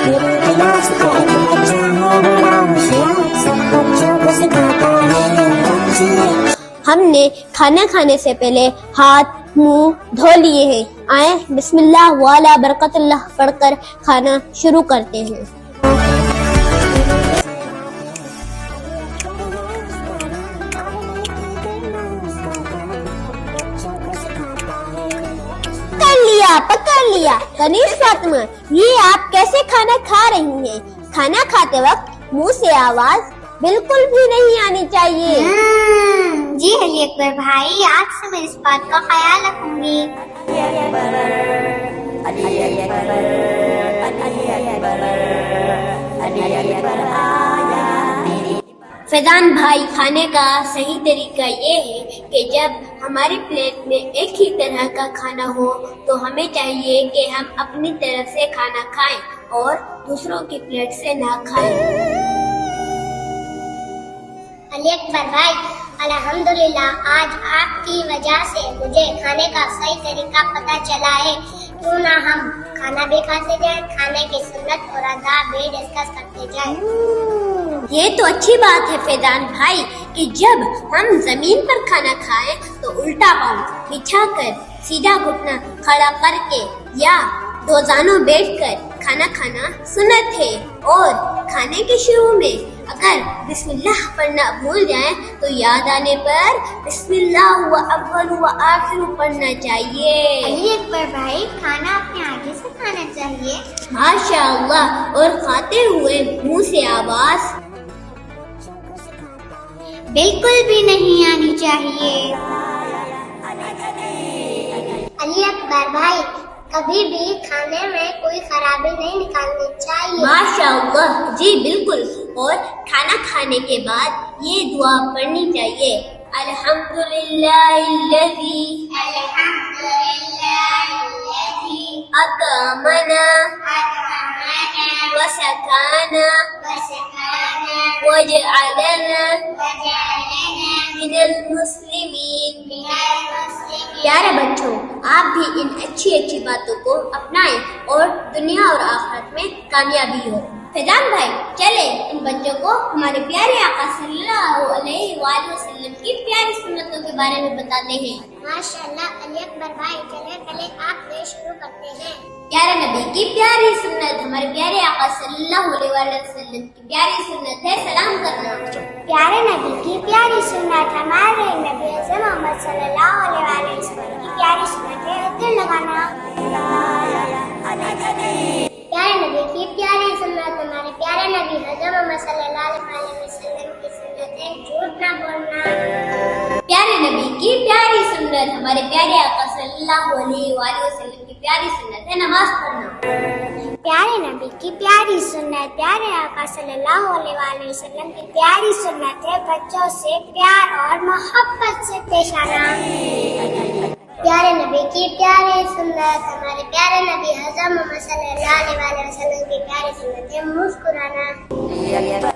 میرے کلاس کا ایک بچہ ہے بڑا ہوشیار، سب بچوں کو سکھاتا ہے۔ ہم نے کھانا کھانے سے پہلے ہاتھ منہ دھو لیے ہیں، آئیں بسم اللہ والا برکت اللہ پڑھ کر کھانا شروع کرتے ہیں۔ پکڑ لیا کنیز فاطمہ، یہ آپ کیسے کھانا کھا رہی ہیں؟ کھانا کھاتے وقت منہ سے آواز بالکل بھی نہیں آنی چاہیے۔ جی علی اکبر بھائی، آج سے میں اس بات کا خیال رکھوں گی۔ فیضان بھائی، کھانے کا صحیح طریقہ یہ ہے کہ جب ہماری پلیٹ میں ایک ہی طرح کا کھانا ہو تو ہمیں چاہیے کہ ہم اپنی طرف سے کھانا کھائیں اور دوسروں کی پلیٹ سے نہ کھائیں۔ علی اکبر بھائی، الحمدللہ آج آپ کی وجہ سے مجھے کھانے کا صحیح طریقہ پتہ چلا ہے۔ کیوں نہ ہم کھانا بھی کھاتے جائیں، کھانے کی سنت اور آداب بھی ڈسکس کرتے جائیں۔ یہ تو اچھی بات ہے فیضان بھائی کہ جب ہم زمین پر کھانا کھائیں تو الٹا پاؤں بچھا کر، سیدھا گھٹنا کھڑا کر کے یا دو زانوں بیٹھ کر کھانا کھانا سنت ہے، اور کھانے کے شروع میں اگر بسم اللہ پڑھنا بھول جائیں تو یاد آنے پر بسم اللہ و اول و آخر پڑھنا چاہیے۔ علی اکبر بھائی، کھانا اپنے آگے سے کھانا چاہیے۔ ماشاء اللہ، اور کھاتے ہوئے منہ سے آواز بالکل بھی نہیں آنی چاہیے۔ علی اکبر بھائی، کبھی بھی کھانے میں کوئی خرابی نہیں نکالنی چاہیے۔ ماشاء اللہ، جی بالکل، اور کھانا کھانے کے بعد یہ دعا پڑھنی چاہیے، الحمدللہ الذی اطعمنا وسقانا وجعلنا من المسلمین۔ پیارے بچوں، آپ بھی ان اچھی باتوں کو اپنائیں اور دنیا اور آخرت میں کامیابی ہو۔ فیضان بھائی، چلے ان بچوں کو ہمارے پیارے آقا صلی اللہ علیہ وآلہ وسلم کی پیاری سنتوں کے بارے میں بتاتے ہیں۔ ماشاءاللہ علی اکبر بھائی، چلے پہلے آپ سے شروع کرتے ہیں۔ پیارے نبی کی پیاری سنت، ہمارے پیارے آقا صلی اللہ علیہ وآلہ وسلم کی پیاری سنت ہے سلام کرنا۔ پیارے نبی کی پیاری سنت، ہمارے نبی اعظم محمد صلی اللہ علیہ وآلہ وسلم کی پیاری سنت ہے عطر لگانا۔ پیارے نبی کی پیاری سنت، ہمارے پیارے نبی حضرت محمد صلی اللہ علیہ وسلم کی سنت ہے جھوٹ نہ بولنا۔ پیارے نبی کی پیاری سنت، ہمارے پیارے آقا صلی اللہ علیہ وآلہ وسلم کی پیاری سنت ہے نماز پڑھنا۔ پیارے نبی کی پیاری سنت، پیارے آقا صلی اللہ علیہ وآلہ وسلم کی پیاری سنت ہے بچوں سے پیار اور محبت سے پیش آنا۔ پیارے نبی کی پیاری سنت، ہمارے پیارے نبی حضرت محمد صلی اللہ علیہ وسلم کی پیاری سنت ہے مسکرانا۔